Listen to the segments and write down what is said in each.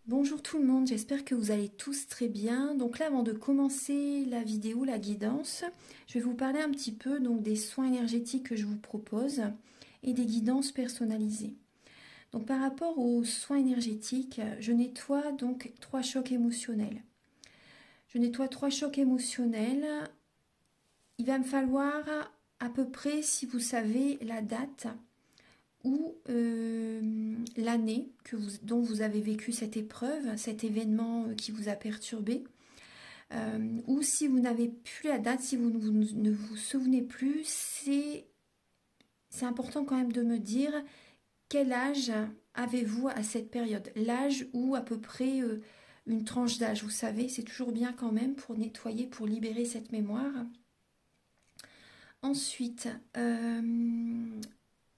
Bonjour tout le monde, j'espère que vous allez tous très bien. Donc là, avant de commencer la vidéo, la guidance, je vais vous parler un petit peu des soins énergétiques que je vous propose et des guidances personnalisées. Donc par rapport aux soins énergétiques, je nettoie donc 3 chocs émotionnels. Je nettoie 3 chocs émotionnels. Il va me falloir à peu près, si vous savez la date, ou l'année dont vous avez vécu cette épreuve, cet événement qui vous a perturbé, ou si vous n'avez plus la date, si vous ne vous souvenez plus, c'est important quand même de me dire quel âge avez-vous à cette période, l'âge ou à peu près une tranche d'âge, vous savez, c'est toujours bien quand même pour nettoyer, pour libérer cette mémoire. Ensuite,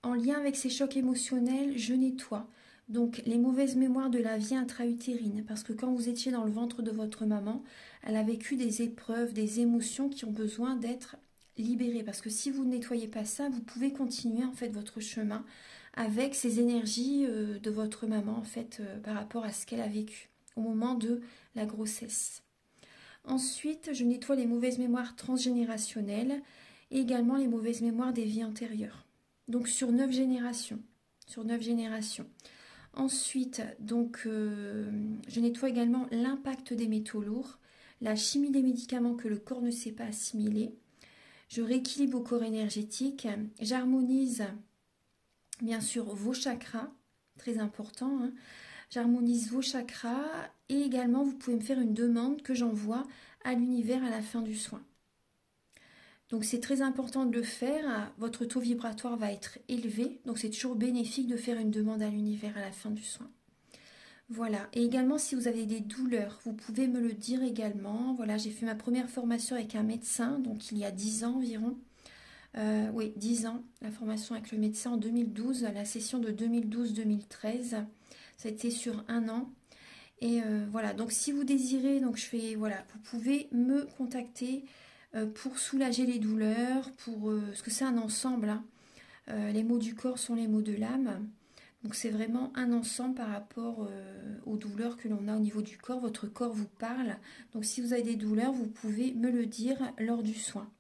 en lien avec ces chocs émotionnels, je nettoie donc les mauvaises mémoires de la vie intra-utérine, parce que quand vous étiez dans le ventre de votre maman, elle a vécu des épreuves, des émotions qui ont besoin d'être libérées, parce que si vous ne nettoyez pas ça, vous pouvez continuer en fait votre chemin avec ces énergies de votre maman en fait par rapport à ce qu'elle a vécu au moment de la grossesse. Ensuite, je nettoie les mauvaises mémoires transgénérationnelles et également les mauvaises mémoires des vies antérieures. Donc sur 9 générations. Sur 9 générations. Ensuite, je nettoie également l'impact des métaux lourds, la chimie des médicaments que le corps ne sait pas assimiler. Je rééquilibre vos corps énergétiques. J'harmonise bien sûr vos chakras, très important. Hein. J'harmonise vos chakras et également vous pouvez me faire une demande que j'envoie à l'univers à la fin du soin. Donc c'est très important de le faire, votre taux vibratoire va être élevé, donc c'est toujours bénéfique de faire une demande à l'univers à la fin du soin. Voilà, et également si vous avez des douleurs, vous pouvez me le dire également. Voilà, j'ai fait ma première formation avec un médecin, donc il y a 10 ans environ. Oui, 10 ans, la formation avec le médecin en 2012, la session de 2012-2013, ça a été sur un an. Et voilà, donc si vous désirez, vous pouvez me contacter pour soulager les douleurs, parce que c'est un ensemble, hein. Les maux du corps sont les maux de l'âme, donc c'est vraiment un ensemble par rapport aux douleurs que l'on a au niveau du corps. Votre corps vous parle, donc si vous avez des douleurs, vous pouvez me le dire lors du soin.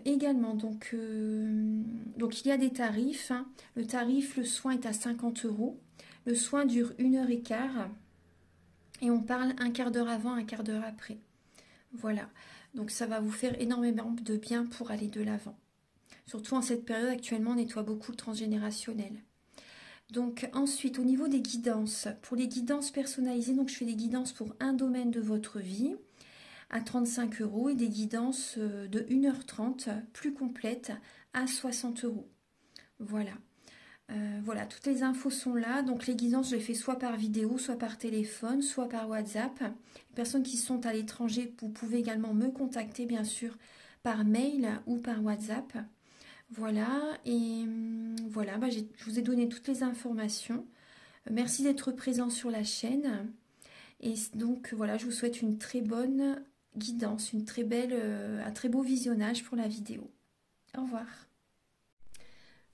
Également, donc il y a des tarifs, hein. Le tarif, le soin est à 50 €, le soin dure 1h15 et on parle un quart d'heure avant, un quart d'heure après. Voilà, donc ça va vous faire énormément de bien pour aller de l'avant. Surtout en cette période, actuellement, on nettoie beaucoup le transgénérationnel. Donc ensuite, au niveau des guidances, pour les guidances personnalisées, donc je fais des guidances pour un domaine de votre vie à 35 € et des guidances de 1h30 plus complètes à 60 €. Voilà. Voilà, toutes les infos sont là. Donc les guidances, je les fais soit par vidéo, soit par téléphone, soit par WhatsApp. Les personnes qui sont à l'étranger, vous pouvez également me contacter, bien sûr, par mail ou par WhatsApp. Voilà, et voilà, je vous ai donné toutes les informations. Merci d'être présent sur la chaîne. Et donc voilà, je vous souhaite une très bonne guidance, un très beau visionnage pour la vidéo. Au revoir.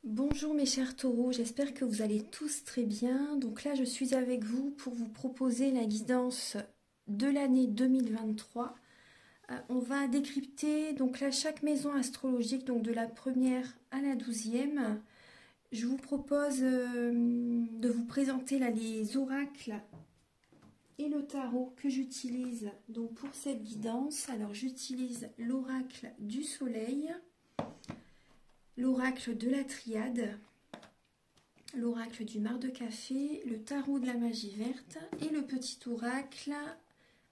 Bonjour mes chers taureaux, j'espère que vous allez tous très bien. Donc là, je suis avec vous pour vous proposer la guidance de l'année 2023. On va décrypter donc là chaque maison astrologique, donc de la première à la 12e. Je vous propose de vous présenter là les oracles et le tarot que j'utilise donc pour cette guidance. Alors j'utilise l'oracle du soleil, l'oracle de la triade, l'oracle du mar de café, le tarot de la magie verte et le petit oracle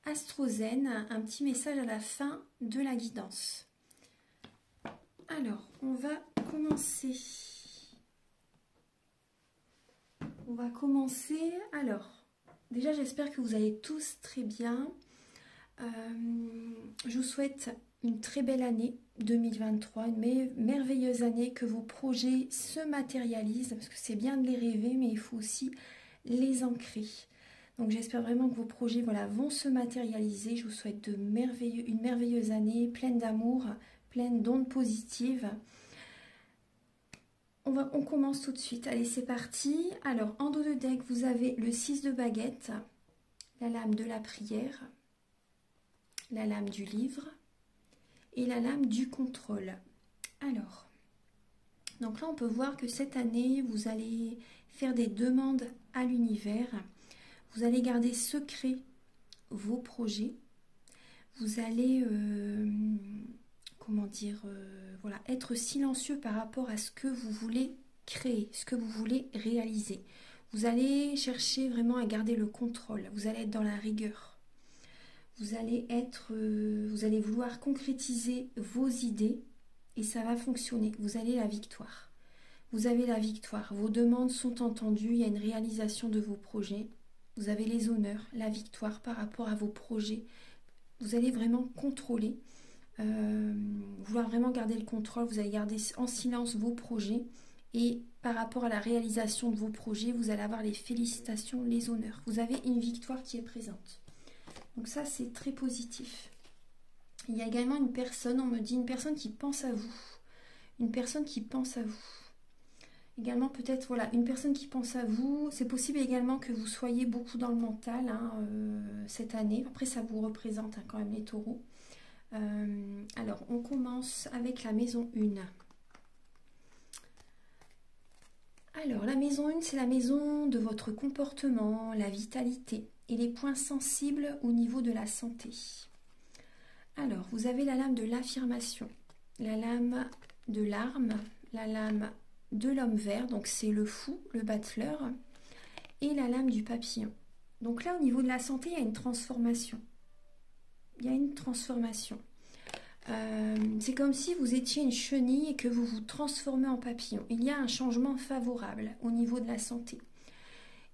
Astrozen, un petit message à la fin de la guidance. Alors, on va commencer. Alors, déjà, j'espère que vous allez tous très bien. Je vous souhaite une très belle année 2023, une merveilleuse année, que vos projets se matérialisent, parce que c'est bien de les rêver, mais il faut aussi les ancrer. Donc j'espère vraiment que vos projets vont se matérialiser. Je vous souhaite une merveilleuse année, pleine d'amour, pleine d'ondes positives. On commence tout de suite. Allez, c'est parti. Alors, en dos de deck, vous avez le 6 de baguette, la lame de la prière, la lame du livre et la lame du contrôle. Alors, donc là, on peut voir que cette année, vous allez faire des demandes à l'univers. Vous allez garder secret vos projets. Vous allez, comment dire, voilà, être silencieux par rapport à ce que vous voulez créer, ce que vous voulez réaliser. Vous allez chercher vraiment à garder le contrôle. Vous allez être dans la rigueur. Vous allez vouloir concrétiser vos idées et ça va fonctionner. Vous avez la victoire. Vous avez la victoire. Vos demandes sont entendues. Il y a une réalisation de vos projets. Vous avez les honneurs, la victoire par rapport à vos projets. Vous allez vraiment contrôler, vouloir vraiment garder le contrôle. Vous allez garder en silence vos projets. Et par rapport à la réalisation de vos projets, vous allez avoir les félicitations, les honneurs. Vous avez une victoire qui est présente. Donc ça, c'est très positif. Il y a également une personne, on me dit une personne qui pense à vous. Une personne qui pense à vous. Également peut-être, voilà, une personne qui pense à vous. C'est possible également que vous soyez beaucoup dans le mental cette année. Après, ça vous représente quand même les taureaux. Alors, on commence avec la maison 1. Alors, la maison 1, c'est la maison de votre comportement, la vitalité et les points sensibles au niveau de la santé. Alors, vous avez la lame de l'affirmation, la lame de l'arme, la lame de l'homme vert, donc c'est le fou, le battleur, et la lame du papillon. Donc là, au niveau de la santé, il y a une transformation. Il y a une transformation. C'est comme si vous étiez une chenille et que vous vous transformez en papillon. Il y a un changement favorable au niveau de la santé.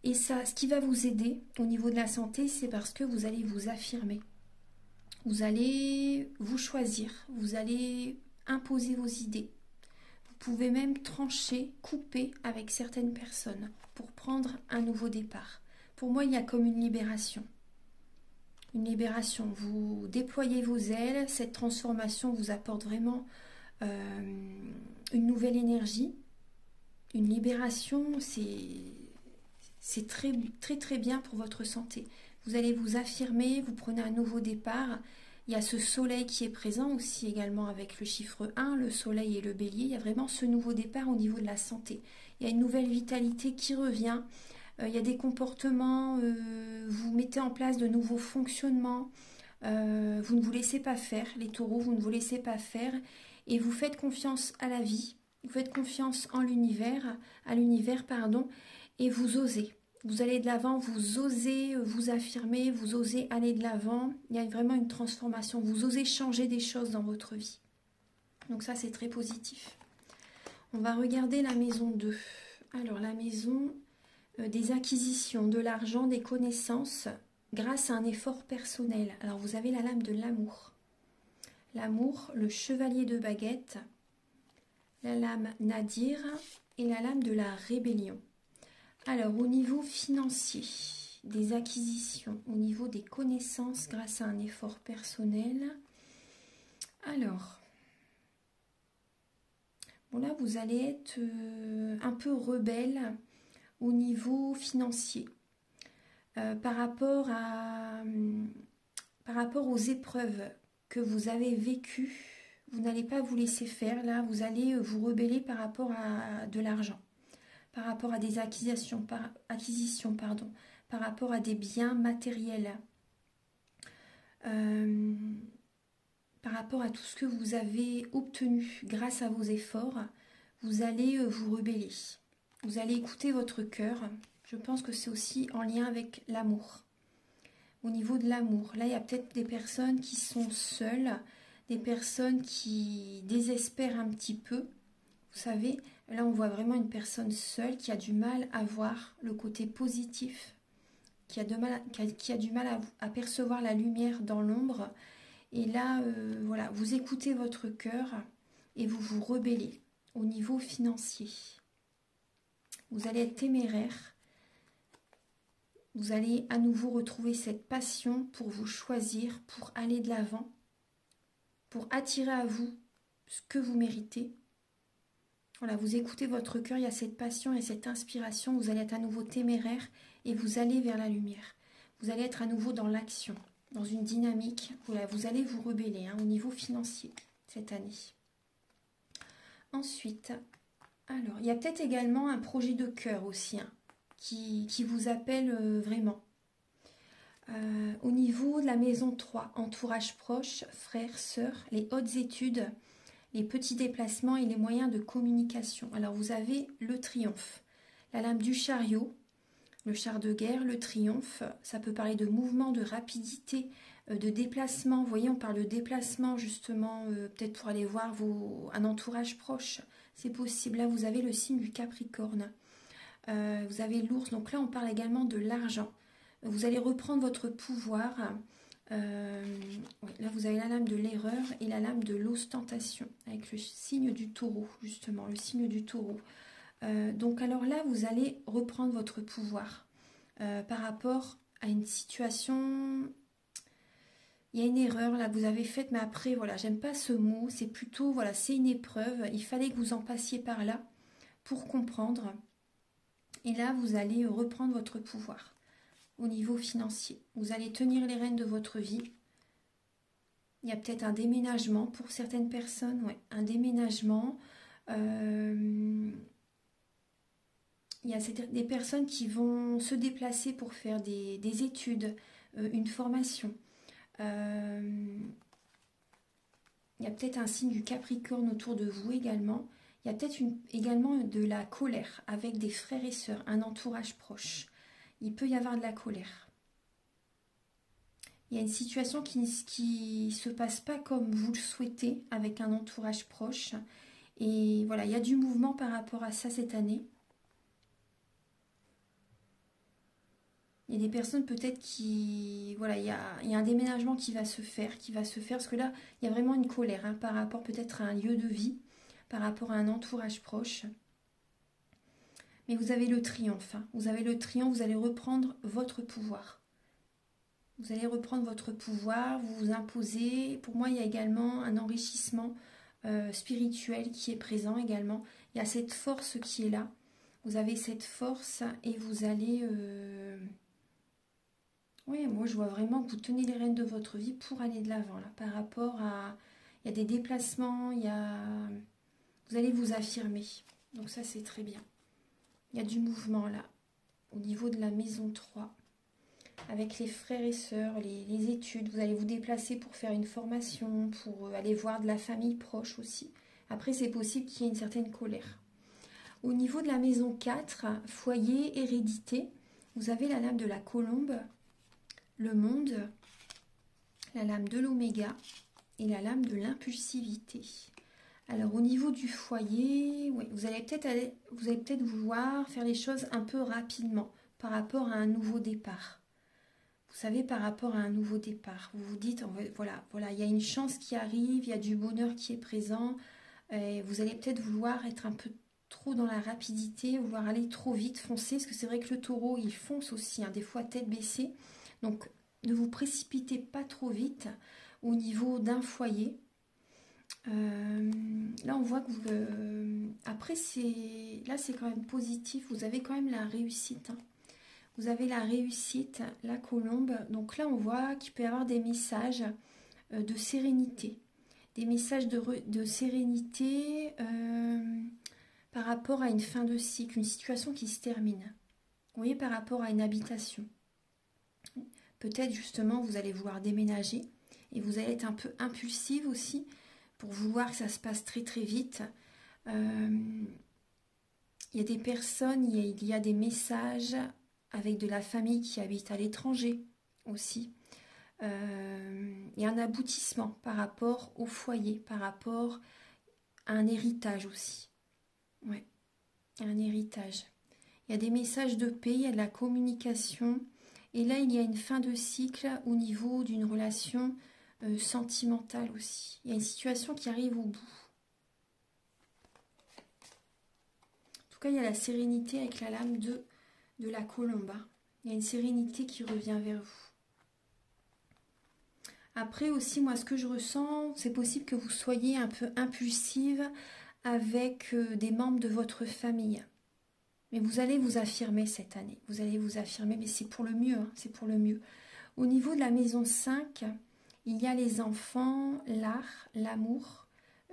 Et ça, ce qui va vous aider au niveau de la santé, c'est parce que vous allez vous affirmer. Vous allez vous choisir. Vous allez imposer vos idées. Vous pouvez même trancher, couper avec certaines personnes pour prendre un nouveau départ. Pour moi, il y a comme une libération. Une libération. Vous déployez vos ailes. Cette transformation vous apporte vraiment une nouvelle énergie. Une libération, c'est très, très, très bien pour votre santé. Vous allez vous affirmer, vous prenez un nouveau départ. Il y a ce soleil qui est présent aussi également avec le chiffre 1, le soleil et le bélier. Il y a vraiment ce nouveau départ au niveau de la santé. Il y a une nouvelle vitalité qui revient. Il y a des comportements, vous mettez en place de nouveaux fonctionnements. Vous ne vous laissez pas faire, les taureaux, vous ne vous laissez pas faire. Et vous faites confiance à la vie. Vous faites confiance en l'univers, et vous osez. Vous allez de l'avant, vous osez vous affirmer, vous osez aller de l'avant. Il y a vraiment une transformation. Vous osez changer des choses dans votre vie. Donc ça, c'est très positif. On va regarder la maison 2. Alors, la maison des acquisitions, de l'argent, des connaissances, grâce à un effort personnel. Alors, vous avez la lame de l'amour. L'amour, le chevalier de baguette, la lame Nadir et la lame de la rébellion. Alors, au niveau financier, des acquisitions, au niveau des connaissances grâce à un effort personnel. Alors, bon là, vous allez être un peu rebelle au niveau financier par rapport aux épreuves que vous avez vécues. Vous n'allez pas vous laisser faire, là, vous allez vous rebeller par rapport à de l'argent. Par rapport à des acquisitions, par rapport à des biens matériels, par rapport à tout ce que vous avez obtenu grâce à vos efforts, vous allez vous rebeller. Vous allez écouter votre cœur. Je pense que c'est aussi en lien avec l'amour. Au niveau de l'amour, là, il y a peut-être des personnes qui sont seules, des personnes qui désespèrent un petit peu. Vous savez, là, on voit vraiment une personne seule qui a du mal à voir le côté positif, qui a du mal à percevoir la lumière dans l'ombre. Et là, voilà, vous écoutez votre cœur et vous vous rebellez au niveau financier. Vous allez être téméraire. Vous allez à nouveau retrouver cette passion pour vous choisir, pour aller de l'avant, pour attirer à vous ce que vous méritez. Voilà, vous écoutez votre cœur, il y a cette passion et cette inspiration. Vous allez être à nouveau téméraire et vous allez vers la lumière. Vous allez être à nouveau dans l'action, dans une dynamique. Voilà, vous allez vous rebeller au niveau financier cette année. Ensuite, alors, il y a peut-être également un projet de cœur aussi qui vous appelle vraiment. Au niveau de la maison 3, entourage proche, frères, sœurs, les hautes études, les petits déplacements et les moyens de communication. Alors vous avez le triomphe, la lame du chariot, le char de guerre, le triomphe. Ça peut parler de mouvement, de rapidité, de déplacement. Vous voyez, on parle de déplacement justement, peut-être pour aller voir un entourage proche. C'est possible. Là, vous avez le signe du Capricorne. Vous avez l'ours. Donc là, on parle également de l'argent. Vous allez reprendre votre pouvoir. Là, vous avez la lame de l'erreur et la lame de l'ostentation, avec le signe du taureau, justement, le signe du taureau. Donc, alors là, vous allez reprendre votre pouvoir par rapport à une situation. Il y a une erreur là que vous avez faite, mais après, voilà, j'aime pas ce mot. C'est plutôt, voilà, c'est une épreuve. Il fallait que vous en passiez par là pour comprendre. Et là, vous allez reprendre votre pouvoir au niveau financier. Vous allez tenir les rênes de votre vie. Il y a peut-être un déménagement pour certaines personnes, ouais, un déménagement. Il y a des personnes qui vont se déplacer pour faire des études, une formation. Il y a peut-être un signe du Capricorne autour de vous également. Il y a peut-être également de la colère avec des frères et sœurs, un entourage proche. Il peut y avoir de la colère. Il y a une situation qui ne se passe pas comme vous le souhaitez avec un entourage proche. Et voilà, il y a du mouvement par rapport à ça cette année. Il y a des personnes peut-être qui... Voilà, il y a un déménagement qui va se faire, parce que là, il y a vraiment une colère par rapport peut-être à un lieu de vie, par rapport à un entourage proche. Mais vous avez le triomphe. Vous avez le triomphe, vous allez reprendre votre pouvoir. Vous allez reprendre votre pouvoir, vous vous imposez. Pour moi, il y a également un enrichissement spirituel qui est présent également. Il y a cette force qui est là. Vous avez cette force et vous allez... Oui, moi je vois vraiment que vous tenez les rênes de votre vie pour aller de l'avant. Là, par rapport à... Il y a des déplacements, vous allez vous affirmer. Donc ça, c'est très bien. Il y a du mouvement là, au niveau de la maison 3. Avec les frères et sœurs, les études, vous allez vous déplacer pour faire une formation, pour aller voir de la famille proche aussi. Après, c'est possible qu'il y ait une certaine colère. Au niveau de la maison 4, foyer, hérédité, vous avez la lame de la colombe, le monde, la lame de l'oméga et la lame de l'impulsivité. Alors, au niveau du foyer, oui, vous allez peut-être vouloir faire les choses un peu rapidement par rapport à un nouveau départ. Vous savez, par rapport à un nouveau départ, vous vous dites, voilà, il y a une chance qui arrive, il y a du bonheur qui est présent. Et vous allez peut-être vouloir être un peu trop dans la rapidité, vouloir aller trop vite, foncer, parce que c'est vrai que le taureau, il fonce aussi, des fois tête baissée. Donc, ne vous précipitez pas trop vite au niveau d'un foyer. Là, on voit que après, là, c'est quand même positif. Vous avez quand même la réussite. Vous avez la réussite, la colombe. Donc là, on voit qu'il peut y avoir des messages de sérénité. Des messages de sérénité par rapport à une fin de cycle, une situation qui se termine. Vous voyez, par rapport à une habitation. Peut-être justement, vous allez vouloir déménager et vous allez être un peu impulsive aussi pour vouloir que ça se passe très très vite. Il y a des personnes, il y a des messages avec de la famille qui habite à l'étranger aussi. Il y a un aboutissement par rapport au foyer, par rapport à un héritage aussi. Ouais, un héritage. Il y a des messages de paix, il y a de la communication. Et là, il y a une fin de cycle au niveau d'une relation sentimentale aussi. Il y a une situation qui arrive au bout. En tout cas, il y a la sérénité avec la lame de la colombe. Il y a une sérénité qui revient vers vous. Après aussi, moi, ce que je ressens, c'est possible que vous soyez un peu impulsive avec des membres de votre famille. Mais vous allez vous affirmer cette année. Vous allez vous affirmer, mais c'est pour le mieux, hein, c'est pour le mieux. Au niveau de la maison 5, il y a les enfants, l'art, l'amour.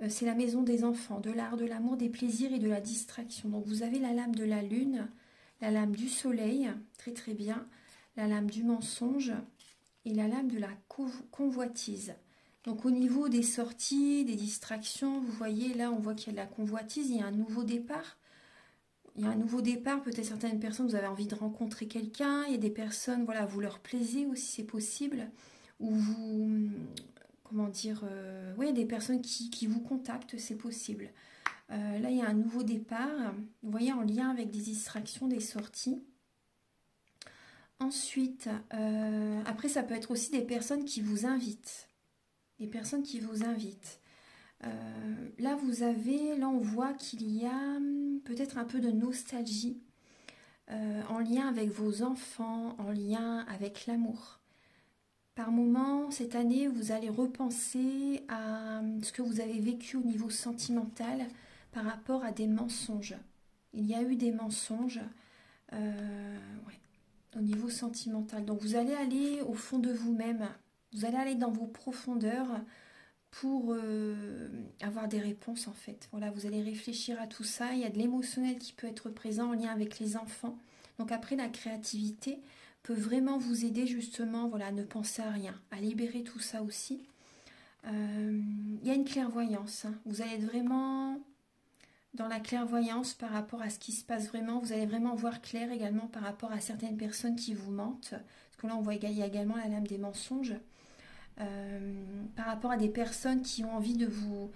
C'est la maison des enfants, de l'art, de l'amour, des plaisirs et de la distraction. Donc vous avez la lame de la lune, la lame du soleil, très très bien, la lame du mensonge et la lame de la convoitise. Donc au niveau des sorties, des distractions, vous voyez là, on voit qu'il y a de la convoitise, il y a un nouveau départ. Il y a un nouveau départ, peut-être certaines personnes, vous avez envie de rencontrer quelqu'un, il y a des personnes, voilà, vous leur plaisez aussi, c'est possible, ou vous, comment dire, oui, il y a des personnes qui vous contactent, c'est possible. Là, il y a un nouveau départ, vous voyez, en lien avec des distractions, des sorties. Ensuite, après, ça peut être aussi des personnes qui vous invitent. Des personnes qui vous invitent. Là, là, on voit qu'il y a peut-être un peu de nostalgie en lien avec vos enfants, en lien avec l'amour. Par moments, cette année, vous allez repenser à ce que vous avez vécu au niveau sentimental par rapport à des mensonges. Il y a eu des mensonges ouais, au niveau sentimental. Donc, vous allez aller au fond de vous-même. Vous allez aller dans vos profondeurs pour avoir des réponses en fait. Voilà, vous allez réfléchir à tout ça. Il y a de l'émotionnel qui peut être présent en lien avec les enfants. Donc après, la créativité peut vraiment vous aider justement, voilà, à ne penser à rien, à libérer tout ça aussi. Il y a une clairvoyance. Hein. Vous allez être vraiment dans la clairvoyance par rapport à ce qui se passe vraiment. Vous allez vraiment voir clair également par rapport à certaines personnes qui vous mentent. Parce que là, on voit il y a également la lame des mensonges. Par rapport à des personnes qui ont envie de vous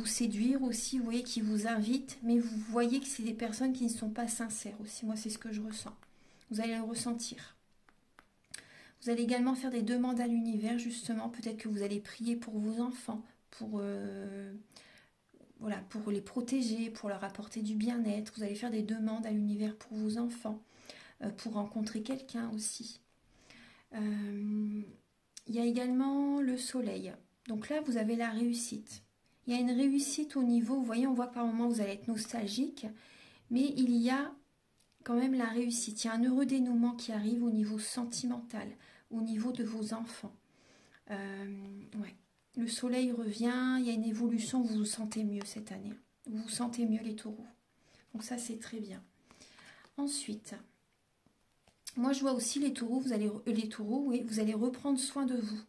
séduire aussi, vous voyez, qui vous invitent, mais vous voyez que c'est des personnes qui ne sont pas sincères aussi. Moi, c'est ce que je ressens. Vous allez le ressentir. Vous allez également faire des demandes à l'univers, justement. Peut-être que vous allez prier pour vos enfants, voilà, pour les protéger, pour leur apporter du bien-être. Vous allez faire des demandes à l'univers pour vos enfants, pour rencontrer quelqu'un aussi. Il y a également le soleil. Donc là, vous avez la réussite. Il y a une réussite au niveau, vous voyez, on voit que par moments, vous allez être nostalgique, mais il y a quand même la réussite. Il y a un heureux dénouement qui arrive au niveau sentimental, au niveau de vos enfants. Ouais. Le soleil revient, il y a une évolution, vous vous sentez mieux cette année. Vous vous sentez mieux les taureaux. Donc ça, c'est très bien. Ensuite, moi, je vois aussi les taureaux, oui, vous allez reprendre soin de vous.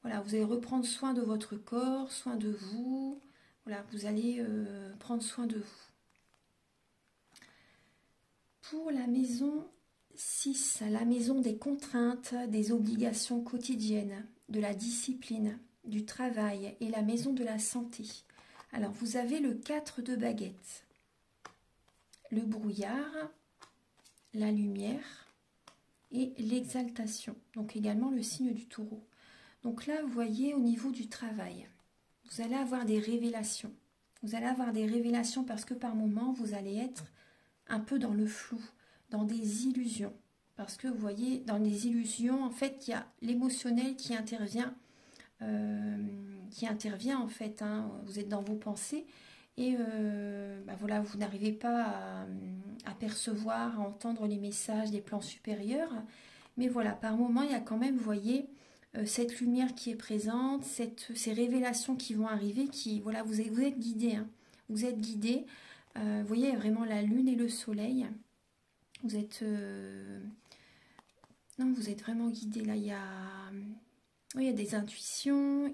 Voilà, vous allez reprendre soin de votre corps, soin de vous. Voilà, vous allez prendre soin de vous. Pour la maison 6, la maison des contraintes, des obligations quotidiennes, de la discipline, du travail et la maison de la santé. Alors, vous avez le 4 de baguettes, le brouillard, la lumière et l'exaltation. Donc également le signe du taureau. Donc là, vous voyez, au niveau du travail, vous allez avoir des révélations. Vous allez avoir des révélations parce que par moments, vous allez être un peu dans le flou, dans des illusions. Parce que vous voyez, dans les illusions, en fait, il y a l'émotionnel qui intervient en fait. Hein. Vous êtes dans vos pensées et voilà, vous n'arrivez pas à percevoir, à entendre les messages des plans supérieurs. Mais voilà, par moment, il y a quand même, vous voyez, cette lumière qui est présente, ces révélations qui vont arriver, voilà, vous êtes guidé. Hein. Vous êtes guidé. Vous voyez, il y a vraiment la lune et le soleil. Vous êtes... non, vous êtes vraiment guidé. Là, il y a des intuitions.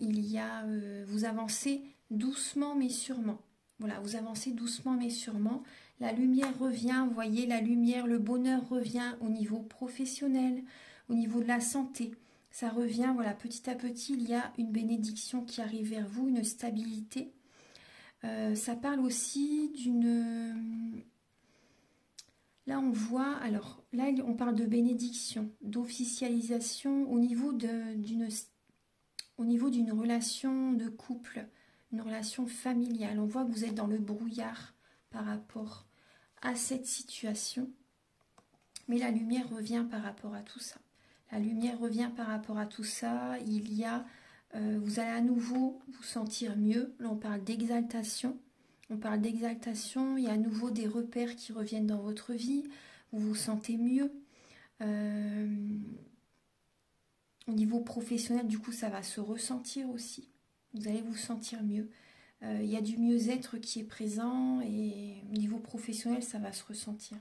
Vous avancez doucement mais sûrement. Voilà, vous avancez doucement mais sûrement. La lumière revient, vous voyez, la lumière, le bonheur revient au niveau professionnel, au niveau de la santé. Ça revient, voilà, petit à petit, il y a une bénédiction qui arrive vers vous, une stabilité. Ça parle aussi d'une... Là, on voit, alors, là, on parle de bénédiction, d'officialisation au niveau d'une relation de couple, une relation familiale. On voit que vous êtes dans le brouillard par rapport à cette situation. Mais la lumière revient par rapport à tout ça. La lumière revient par rapport à tout ça. Vous allez à nouveau vous sentir mieux. Là, on parle d'exaltation. On parle d'exaltation, il y a à nouveau des repères qui reviennent dans votre vie, vous vous sentez mieux. Au niveau professionnel, du coup, ça va se ressentir aussi. Vous allez vous sentir mieux. Il y a du mieux-être qui est présent et au niveau professionnel, ça va se ressentir.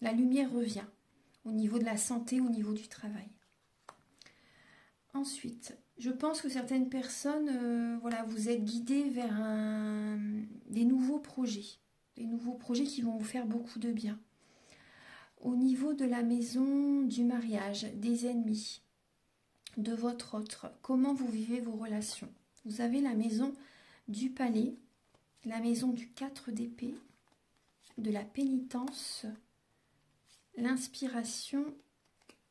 La lumière revient au niveau de la santé, au niveau du travail. Ensuite, je pense que certaines personnes, voilà, vous êtes guidées vers des nouveaux projets. Des nouveaux projets qui vont vous faire beaucoup de bien. Au niveau de la maison, du mariage, des ennemis, de votre autre, comment vous vivez vos relations. Vous avez la maison du palais, la maison du 4 d'épée, de la pénitence, l'inspiration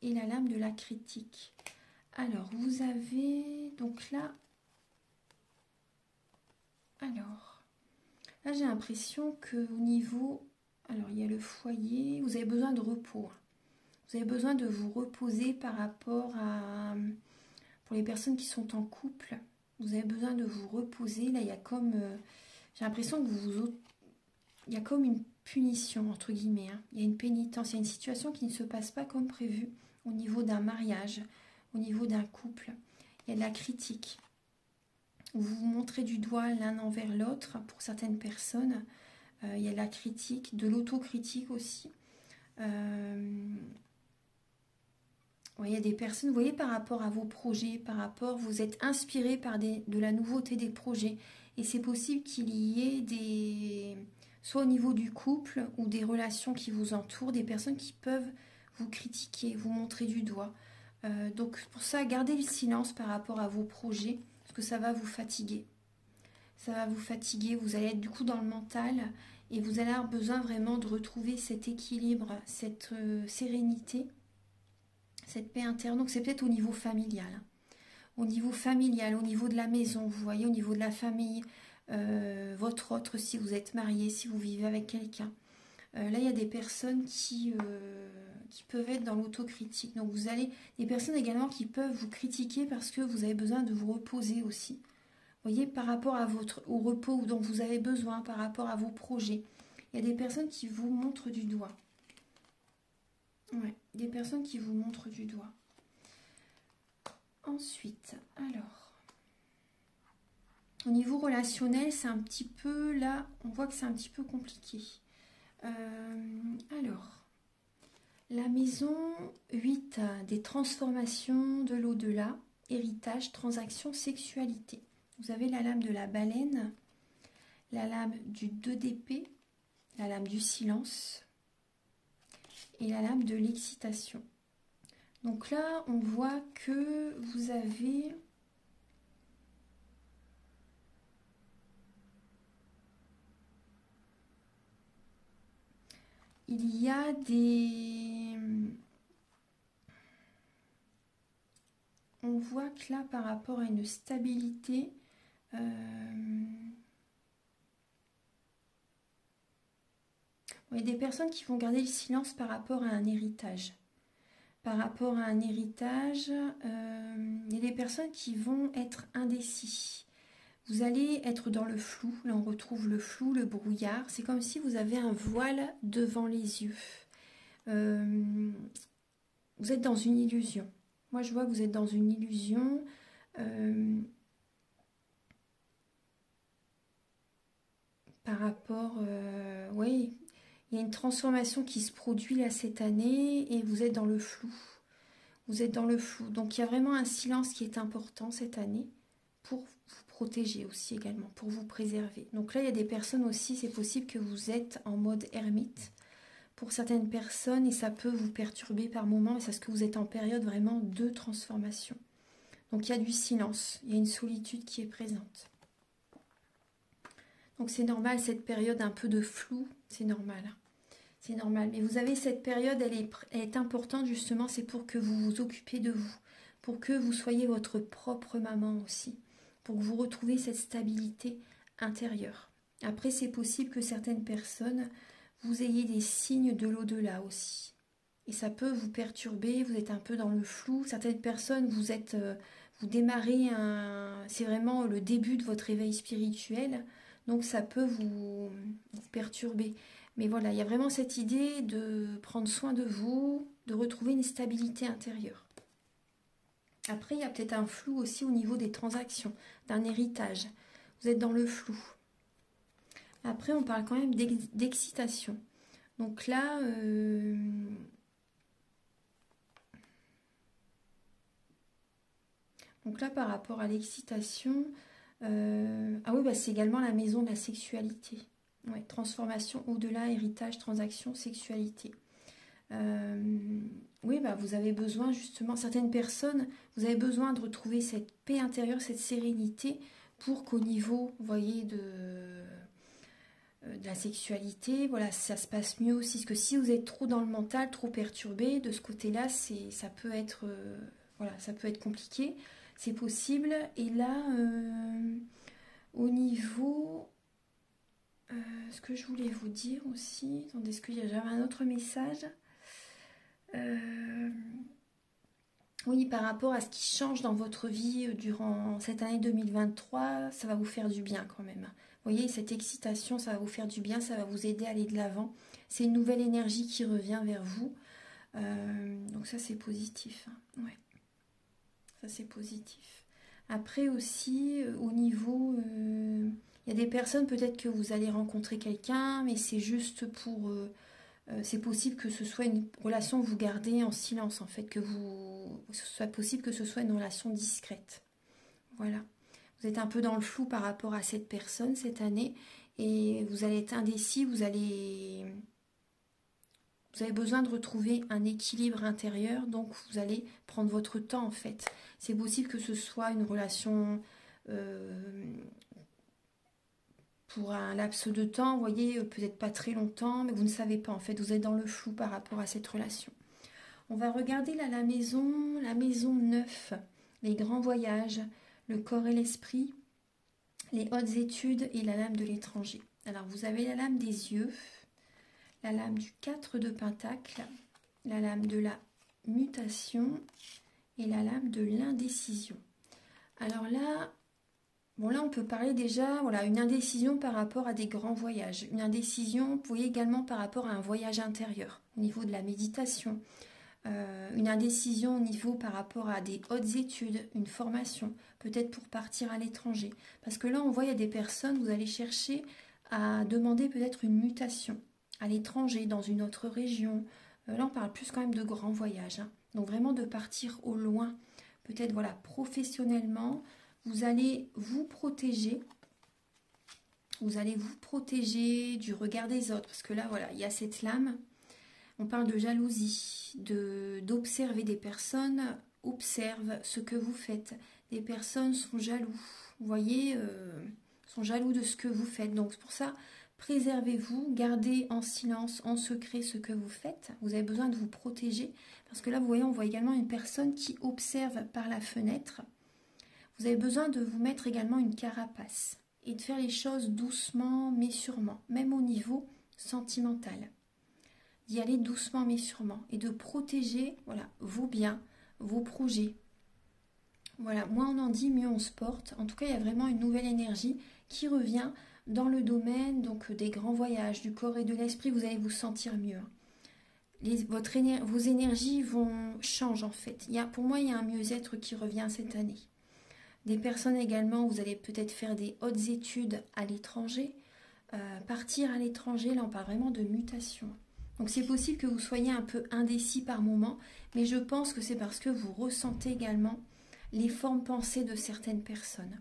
et la lame de la critique. Alors, vous avez donc là, là j'ai l'impression que au niveau, alors il y a le foyer, vous avez besoin de repos. Vous avez besoin de vous reposer par rapport à, pour les personnes qui sont en couple, vous avez besoin de vous reposer. Là, il y a comme, j'ai l'impression que il y a comme une punition, entre guillemets. Il y a une pénitence, il y a une situation qui ne se passe pas comme prévu au niveau d'un mariage, au niveau d'un couple. Il y a de la critique. Vous vous montrez du doigt l'un envers l'autre pour certaines personnes. Il y a de la critique, de l'autocritique aussi. Il y a des personnes, vous voyez, par rapport à vos projets, vous êtes inspiré par de la nouveauté des projets. Et c'est possible qu'il y ait soit au niveau du couple ou des relations qui vous entourent, des personnes qui peuvent vous critiquer, vous montrer du doigt. Donc pour ça, gardez le silence par rapport à vos projets, parce que ça va vous fatiguer. Ça va vous fatiguer, vous allez être du coup dans le mental et vous allez avoir besoin vraiment de retrouver cet équilibre, cette sérénité, cette paix interne. Donc c'est peut-être au niveau familial. Au niveau familial, au niveau de la maison, vous voyez, au niveau de la famille, votre autre, si vous êtes marié, si vous vivez avec quelqu'un. Là, il y a des personnes qui peuvent être dans l'autocritique. Donc vous allez, des personnes également qui peuvent vous critiquer parce que vous avez besoin de vous reposer aussi. Vous voyez, par rapport à au repos dont vous avez besoin, par rapport à vos projets. Il y a des personnes qui vous montrent du doigt. Ouais, des personnes qui vous montrent du doigt. Ensuite, alors, au niveau relationnel, c'est un petit peu, là, on voit que c'est un petit peu compliqué. Alors, la maison 8, des transformations de l'au-delà, héritage, transaction, sexualité. Vous avez la lame de la baleine, la lame du 2 d'épée, la lame du silence et la lame de l'excitation. Donc là, on voit que vous avez... Il y a des... On voit que là, par rapport à une stabilité, il y a des personnes qui vont garder le silence par rapport à un héritage. Par rapport à un héritage, il y a des personnes qui vont être indécis. Vous allez être dans le flou. Là, on retrouve le flou, le brouillard. C'est comme si vous avez un voile devant les yeux. Vous êtes dans une illusion. Moi, je vois que vous êtes dans une illusion. Par rapport... oui, il y a une transformation qui se produit là cette année et vous êtes dans le flou. Vous êtes dans le flou. Donc, il y a vraiment un silence qui est important cette année pour vous protéger aussi également, pour vous préserver. Donc là, il y a des personnes aussi, c'est possible que vous êtes en mode ermite pour certaines personnes et ça peut vous perturber par moments, mais c'est parce que vous êtes en période vraiment de transformation. Donc il y a du silence, il y a une solitude qui est présente. Donc c'est normal, cette période un peu de flou, c'est normal. C'est normal. Mais vous avez cette période, elle est importante justement, c'est pour que vous vous occupiez de vous, pour que vous soyez votre propre maman aussi, pour que vous retrouviez cette stabilité intérieure. Après, c'est possible que certaines personnes, vous ayez des signes de l'au-delà aussi. Et ça peut vous perturber, vous êtes un peu dans le flou. Certaines personnes, vous démarrez c'est vraiment le début de votre éveil spirituel. Donc ça peut vous perturber. Mais voilà, il y a vraiment cette idée de prendre soin de vous, de retrouver une stabilité intérieure. Après, il y a peut-être un flou aussi au niveau des transactions, d'un héritage. Vous êtes dans le flou. Après, on parle quand même d'excitation. Donc là, par rapport à l'excitation, ah oui, bah, c'est également la maison de la sexualité. Ouais, transformation au-delà, héritage, transaction, sexualité. Oui, bah, vous avez besoin justement, certaines personnes, vous avez besoin de retrouver cette paix intérieure, cette sérénité pour qu'au niveau, vous voyez, de la sexualité, voilà, ça se passe mieux aussi. Parce que si vous êtes trop dans le mental, trop perturbé, de ce côté-là, ça peut être, voilà, ça peut être compliqué. C'est possible. Et là, au niveau, ce que je voulais vous dire aussi, attendez, est-ce qu'il y a jamais un autre message? Oui, par rapport à ce qui change dans votre vie durant cette année 2023, ça va vous faire du bien quand même. Vous voyez, cette excitation, ça va vous faire du bien, ça va vous aider à aller de l'avant. C'est une nouvelle énergie qui revient vers vous. Donc ça, c'est positif. Ouais, ça, c'est positif. Après aussi, au niveau... il y a des personnes, peut-être que vous allez rencontrer quelqu'un, mais c'est juste pour... c'est possible que ce soit une relation que vous gardez en silence, en fait, que ce soit possible que ce soit une relation discrète. Voilà. Vous êtes un peu dans le flou par rapport à cette personne cette année et vous allez être indécis, vous avez besoin de retrouver un équilibre intérieur, donc vous allez prendre votre temps en fait. C'est possible que ce soit une relation pour un laps de temps, vous voyez, peut-être pas très longtemps, mais vous ne savez pas en fait, vous êtes dans le flou par rapport à cette relation. On va regarder là la maison 9, les grands voyages, le corps et l'esprit, les hautes études et la lame de l'étranger. Alors vous avez la lame des yeux, la lame du 4 de pentacle, la lame de la mutation et la lame de l'indécision. Alors là, bon là on peut parler déjà, voilà, une indécision par rapport à des grands voyages. Une indécision, vous voyez également par rapport à un voyage intérieur, au niveau de la méditation. Une indécision au niveau par rapport à des hautes études, une formation, peut-être pour partir à l'étranger. Parce que là, on voit, il y a des personnes, vous allez chercher à demander peut-être une mutation à l'étranger, dans une autre région. Là, on parle plus quand même de grands voyages. Hein. Donc vraiment de partir au loin. Peut-être, voilà, professionnellement, vous allez vous protéger. Vous allez vous protéger du regard des autres. Parce que là, voilà, il y a cette lame. On parle de jalousie, d'observer des personnes, observent ce que vous faites. Des personnes sont jaloux, vous voyez, sont jaloux de ce que vous faites. Donc c'est pour ça, préservez-vous, gardez en silence, en secret ce que vous faites. Vous avez besoin de vous protéger. Parce que là, vous voyez, on voit également une personne qui observe par la fenêtre. Vous avez besoin de vous mettre également une carapace et de faire les choses doucement mais sûrement, même au niveau sentimental. D'y aller doucement mais sûrement et de protéger, voilà, vos biens, vos projets. Voilà, moins on en dit, mieux on se porte. En tout cas, il y a vraiment une nouvelle énergie qui revient dans le domaine donc des grands voyages, du corps et de l'esprit. Vous allez vous sentir mieux. Vos énergies changent en fait. Pour moi, il y a un mieux-être qui revient cette année. Des personnes également, vous allez peut-être faire des hautes études à l'étranger. Partir à l'étranger, là on parle vraiment de mutation. Donc c'est possible que vous soyez un peu indécis par moment, mais je pense que c'est parce que vous ressentez également les formes pensées de certaines personnes.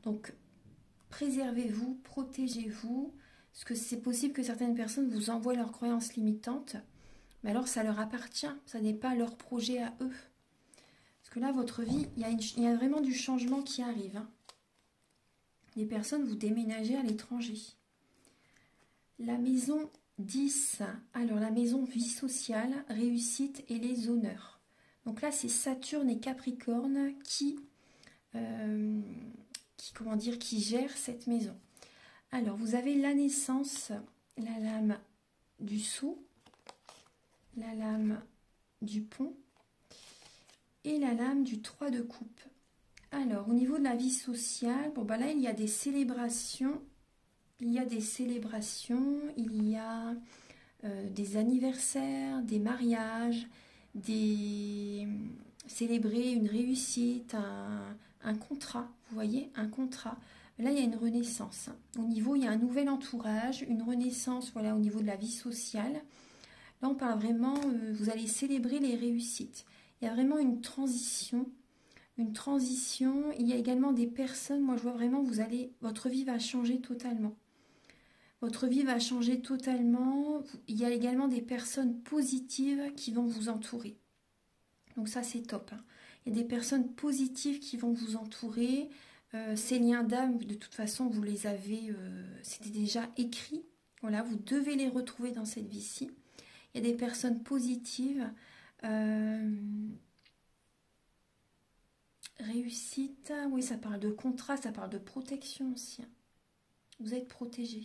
Donc préservez-vous, protégez-vous, parce que c'est possible que certaines personnes vous envoient leurs croyances limitantes, mais alors ça leur appartient, ça n'est pas leur projet à eux. Parce que là, votre vie, il y a vraiment du changement qui arrive. Hein. Les personnes, vous déménagez à l'étranger. La maison 10, alors la maison vie sociale, réussite et les honneurs. Donc là, c'est Saturne et Capricorne qui gèrent cette maison. Alors, vous avez la naissance, la lame du sceau, la lame du pont et la lame du 3 de coupe. Alors, au niveau de la vie sociale, bon, bah là, il y a des célébrations il y a des célébrations, il y a des anniversaires, des mariages, célébrer une réussite, un contrat, vous voyez, un contrat. Là, il y a une renaissance. Au niveau, il y a un nouvel entourage, une renaissance, voilà, au niveau de la vie sociale. Là, on parle vraiment, vous allez célébrer les réussites. Il y a vraiment une transition. Une transition. Il y a également des personnes, moi je vois vraiment, votre vie va changer totalement. Votre vie va changer totalement. Il y a également des personnes positives qui vont vous entourer. Donc ça, c'est top. Hein. Il y a des personnes positives qui vont vous entourer. Ces liens d'âme, de toute façon, vous les avez, c'était déjà écrit. Voilà, vous devez les retrouver dans cette vie-ci. Il y a des personnes positives. Réussite, oui, ça parle de contrat, ça parle de protection aussi. Hein. Vous êtes protégé.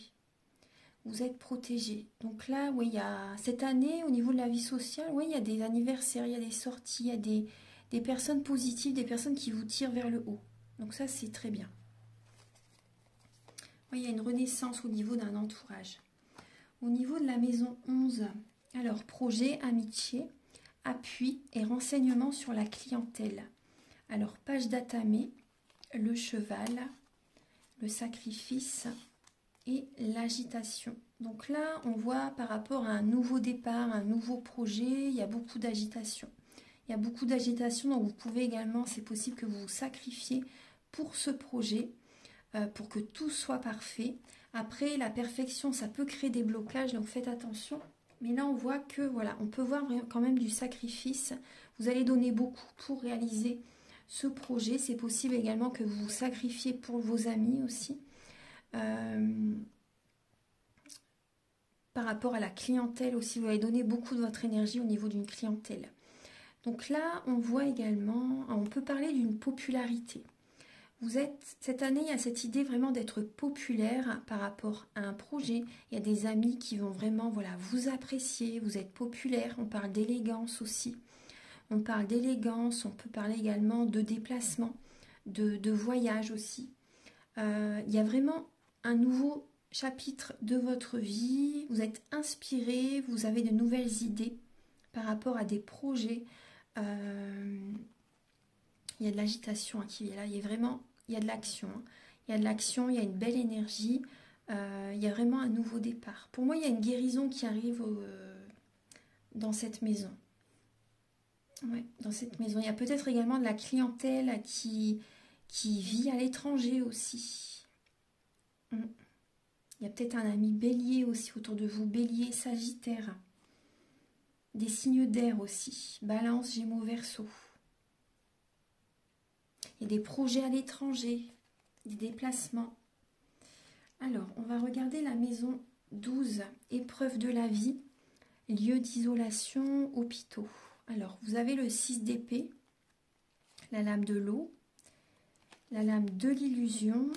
Vous êtes protégé. Donc là, oui, il y a cette année, au niveau de la vie sociale, oui, il y a des anniversaires, il y a des sorties, il y a des personnes positives, des personnes qui vous tirent vers le haut. Donc ça, c'est très bien. Oui, il y a une renaissance au niveau d'un entourage. Au niveau de la maison 11, alors projet, amitié, appui et renseignements sur la clientèle. Alors, page d'atamé, le cheval, le sacrifice et l'agitation. Donc là, on voit par rapport à un nouveau départ, un nouveau projet, il y a beaucoup d'agitation. Il y a beaucoup d'agitation, donc vous pouvez également, c'est possible que vous vous sacrifiez pour ce projet, pour que tout soit parfait. Après, la perfection, ça peut créer des blocages, donc faites attention. Mais là, on voit que, voilà, on peut voir quand même du sacrifice. Vous allez donner beaucoup pour réaliser ce projet. C'est possible également que vous vous sacrifiez pour vos amis aussi. Par rapport à la clientèle aussi, vous allez donner beaucoup de votre énergie au niveau d'une clientèle. Donc là, on voit également, on peut parler d'une popularité. Cette année, il y a cette idée vraiment d'être populaire par rapport à un projet. Il y a des amis qui vont vraiment, voilà, vous apprécier, vous êtes populaire. On parle d'élégance aussi. On parle d'élégance, on peut parler également de déplacement, de voyage aussi. Il y a vraiment un nouveau chapitre de votre vie. Vous êtes inspiré, vous avez de nouvelles idées par rapport à des projets. Il y a de l'agitation qui est là. Il y a de l'action. Hein. Il y a de l'action, il y a une belle énergie. Il y a vraiment un nouveau départ. Pour moi, il y a une guérison qui arrive dans cette maison. Ouais, dans cette maison. Il y a peut-être également de la clientèle qui vit à l'étranger aussi. Il y a peut-être un ami bélier aussi autour de vous. Bélier, sagittaire. Des signes d'air aussi. Balance, Gémeaux, Verseau. Il y a des projets à l'étranger. Des déplacements. Alors, on va regarder la maison 12. Épreuve de la vie. Lieu d'isolation, hôpitaux. Alors, vous avez le 6 d'épée, la lame de l'eau, la lame de l'illusion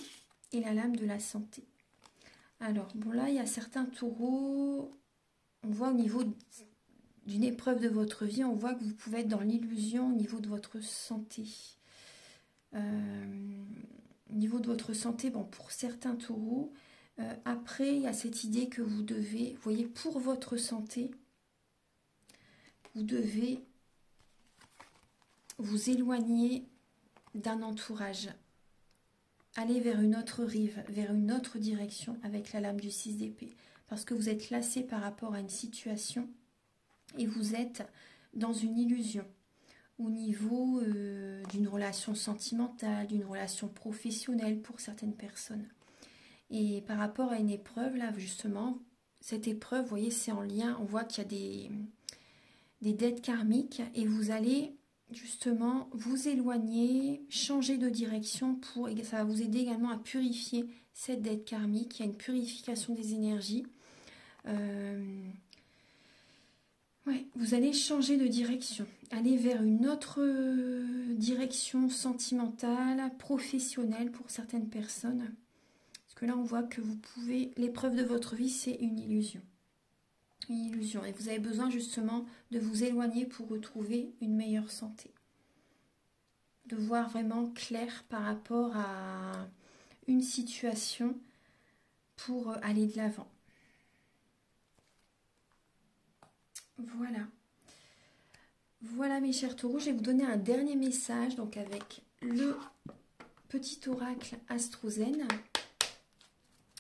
et la lame de la santé. Alors, bon là, il y a certains taureaux, on voit au niveau d'une épreuve de votre vie, on voit que vous pouvez être dans l'illusion au niveau de votre santé. Au niveau de votre santé, bon, pour certains taureaux, après, il y a cette idée que vous devez, vous voyez, pour votre santé, vous devez vous éloigner d'un entourage, aller vers une autre rive, vers une autre direction avec la lame du 6 d'épée, parce que vous êtes lassé par rapport à une situation et vous êtes dans une illusion au niveau d'une relation sentimentale, d'une relation professionnelle pour certaines personnes. Et par rapport à une épreuve, là justement, cette épreuve, vous voyez, c'est en lien, on voit qu'il y a des dettes karmiques et vous allez justement vous éloigner, changer de direction et ça va vous aider également à purifier cette dette karmique. Il y a une purification des énergies. Ouais, vous allez changer de direction, aller vers une autre direction sentimentale, professionnelle pour certaines personnes. Parce que là, on voit que vous pouvez, l'épreuve de votre vie, c'est une illusion. Une illusion. Et vous avez besoin justement de vous éloigner pour retrouver une meilleure santé. De voir vraiment clair par rapport à une situation pour aller de l'avant. Voilà. Voilà mes chers taureaux, je vais vous donner un dernier message, donc avec le petit oracle Astrozen.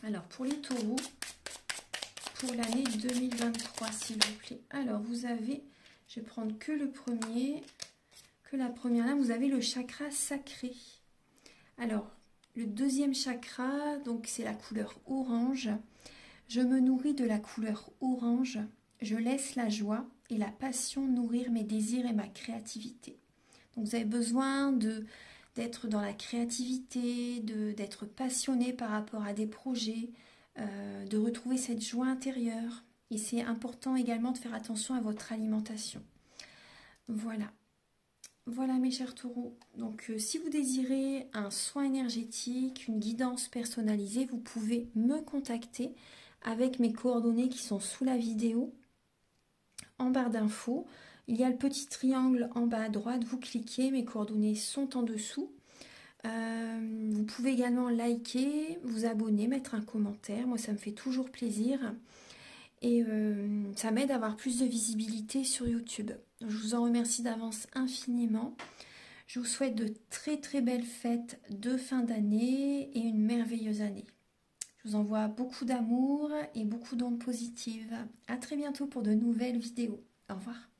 Alors pour les taureaux, pour l'année 2023 s'il vous plaît. Alors vous avez, je vais prendre que le premier, que la première là, vous avez le chakra sacré. Alors le deuxième chakra, donc c'est la couleur orange. Je me nourris de la couleur orange, je laisse la joie et la passion nourrir mes désirs et ma créativité. Donc vous avez besoin d'être dans la créativité, d'être passionné par rapport à des projets, de retrouver cette joie intérieure. Et c'est important également de faire attention à votre alimentation. Voilà. Voilà mes chers taureaux. Donc si vous désirez un soin énergétique, une guidance personnalisée, vous pouvez me contacter avec mes coordonnées qui sont sous la vidéo. En barre d'infos, il y a le petit triangle en bas à droite, vous cliquez, mes coordonnées sont en dessous. Vous pouvez également liker, vous abonner, mettre un commentaire, moi ça me fait toujours plaisir. Et ça m'aide à avoir plus de visibilité sur YouTube. Donc, je vous en remercie d'avance infiniment. Je vous souhaite de très très belles fêtes de fin d'année et une merveilleuse année. Je vous envoie beaucoup d'amour et beaucoup d'ondes positives. À très bientôt pour de nouvelles vidéos. Au revoir.